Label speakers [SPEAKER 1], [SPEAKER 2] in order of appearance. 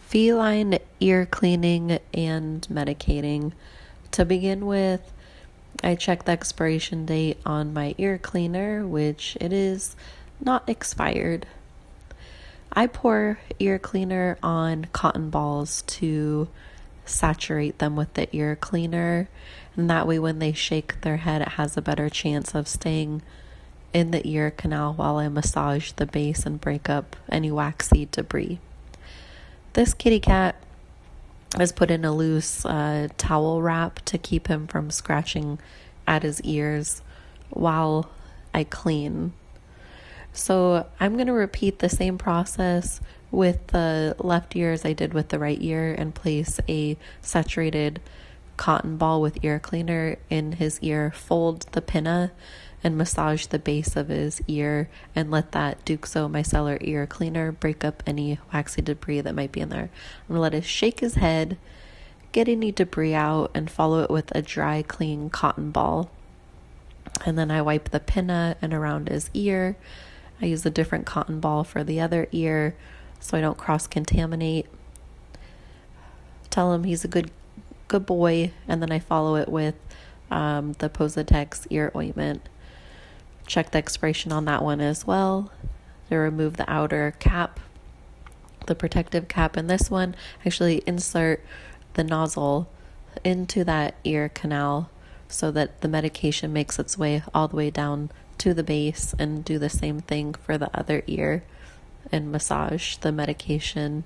[SPEAKER 1] Feline ear cleaning and medicating. To begin with, I check the expiration date on my ear cleaner, which it is not expired. I pour ear cleaner on cotton balls to saturate them with the ear cleaner, and that way when they shake their head, it has a better chance of staying in the ear canal while I massage the base and break up any waxy debris. This kitty cat is put in a loose towel wrap to keep him from scratching at his ears while I clean. So I'm going to repeat the same process with the left ear as I did with the right ear and place a saturated cotton ball with ear cleaner in his ear, fold the pinna and massage the base of his ear and let that Duxo micellar ear cleaner break up any waxy debris that might be in there. I'm going to let it shake his head, get any debris out, and follow it with a dry, clean cotton ball. And then I wipe the pinna and around his ear. I use a different cotton ball for the other ear so I don't cross-contaminate. Tell him he's a good boy, and then I follow it with the Posatex ear ointment. Check the expiration on that one as well. To remove the outer cap, the protective cap, and this one actually insert the nozzle into that ear canal so that the medication makes its way all the way down to the base, and do the same thing for the other ear and massage the medication